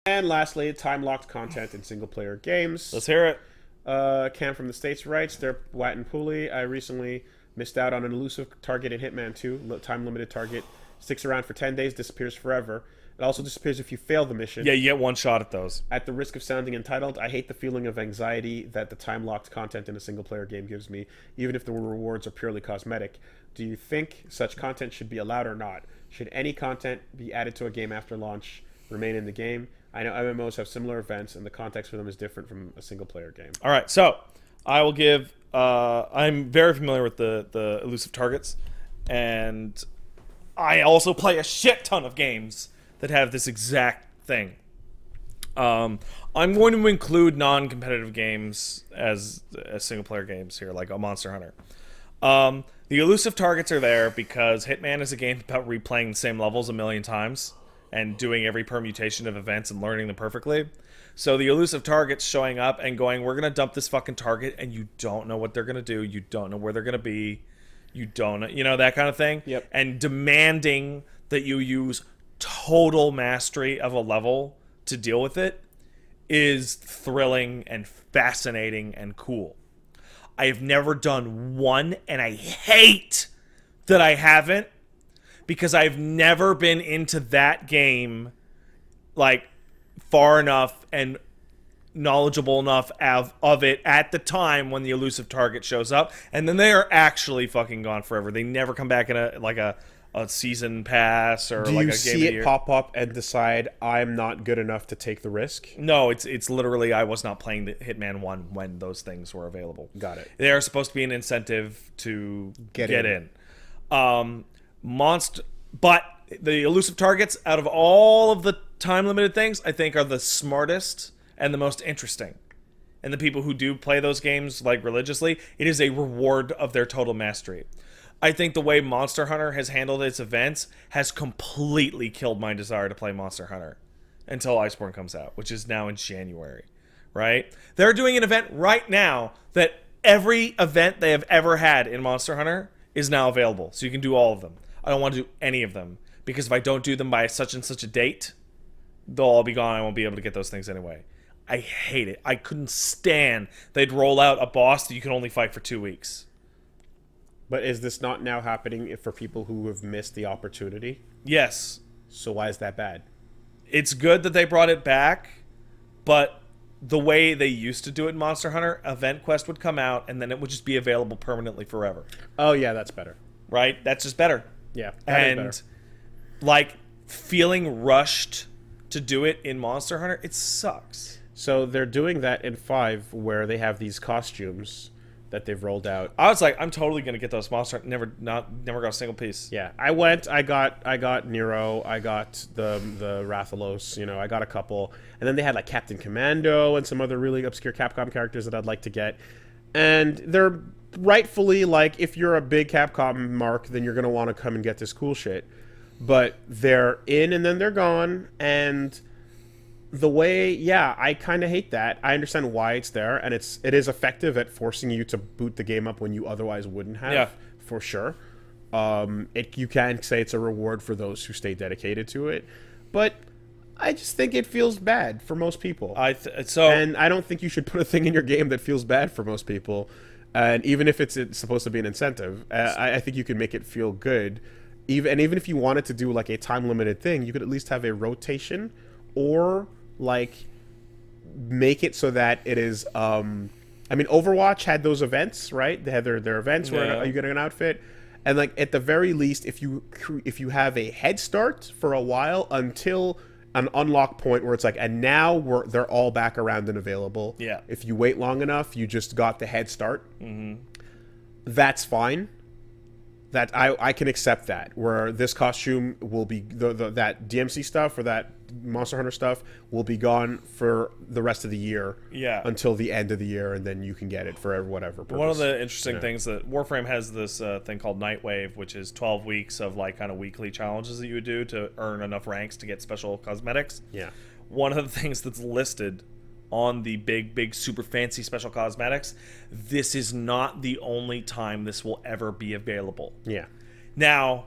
And lastly, time-locked content in single-player games. Let's hear it. Cam from the States writes, they're Watt and Pooley. I recently missed out on an elusive target in Hitman 2. Time-limited target. Sticks around for 10 days, disappears forever. It also disappears if you fail the mission. Yeah, you get one shot at those. At the risk of sounding entitled, I hate the feeling of anxiety that the time-locked content in a single-player game gives me, even if the rewards are purely cosmetic. Do you think such content should be allowed or not? Should any content be added to a game after launch remain in the game? I know MMOs have similar events, and the context for them is different from a single-player game. All right, so I will give... I'm very familiar with the elusive targets, and I also play a shit ton of games that have this exact thing. I'm going to include non-competitive games as single-player games here, like a Monster Hunter. The elusive targets are there because Hitman is a game about replaying the same levels a million times and doing every permutation of events and learning them perfectly. So the elusive targets showing up and going, we're going to dump this fucking target, and you don't know what they're going to do. You don't know where they're going to be. You don't know, that kind of thing. Yep. And demanding that you use total mastery of a level to deal with it is thrilling and fascinating and cool. I have never done one, and I hate that I haven't, because I've never been into that game like far enough and knowledgeable enough of it at the time when the elusive target shows up, and then they are actually fucking gone forever. They never come back in a season pass or Do like you a game see of the it year. pop up and decide, I'm not good enough to take the risk? No, it's literally I was not playing the Hitman 1 when those things were available. Got it. They are supposed to be an incentive to get in. But the elusive targets, out of all of the time-limited things, I think are the smartest and the most interesting. And the people who do play those games like religiously, it is a reward of their total mastery. I think the way Monster Hunter has handled its events has completely killed my desire to play Monster Hunter until Iceborne comes out, which is now in January, right? They're doing an event right now that every event they have ever had in Monster Hunter is now available, so you can do all of them. I don't want to do any of them, because if I don't do them by such and such a date, they'll all be gone. I won't be able to get those things anyway. I hate it. I couldn't stand they'd roll out a boss that you can only fight for 2 weeks. But is this not now happening for people who have missed the opportunity? Yes. So why is that bad? It's good that they brought it back, but the way they used to do it in Monster Hunter, Event Quest would come out, and then it would just be available permanently forever. Oh, yeah, that's better. Right? That's just better. Yeah, that is And, better. like, feeling rushed to do it in Monster Hunter, it sucks. So they're doing that in 5, where they have these costumes that they've rolled out. I was like, I'm totally gonna get those Monster Hunter. Never got a single piece. Yeah, I went. I got Nero. I got the Rathalos. I got a couple, and then they had like Captain Commando and some other really obscure Capcom characters that I'd like to get. And they're rightfully like, if you're a big Capcom mark, then you're gonna want to come and get this cool shit. But they're in and then they're gone, and the way, yeah, I kind of hate that. I understand why it's there, and it is effective at forcing you to boot the game up when you otherwise wouldn't have. Yeah. For sure. You can say it's a reward for those who stay dedicated to it, but I just think it feels bad for most people. And I don't think you should put a thing in your game that feels bad for most people. And even if it's supposed to be an incentive, I think you can make it feel good. Even if you wanted to do like a time limited thing, you could at least have a rotation, or like make it so that it is Overwatch had those events, right? They had their events where you get an outfit, and like at the very least, if you have a head start for a while until an unlock point where it's like, and now they're all back around and available. Yeah. If you wait long enough, you just got the head start. Mm-hmm. That's fine. That I can accept that, where this costume will be that DMC stuff or that Monster Hunter stuff will be gone for the rest of the year, until the end of the year, and then you can get it for whatever purpose. One of the interesting things that Warframe has this thing called Nightwave, which is 12 weeks of like kind of weekly challenges that you would do to earn enough ranks to get special cosmetics. Yeah. One of the things that's listed on the big super fancy special cosmetics, this is not the only time this will ever be available. Yeah. Now,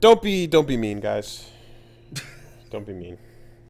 Don't be mean, guys. Don't be mean.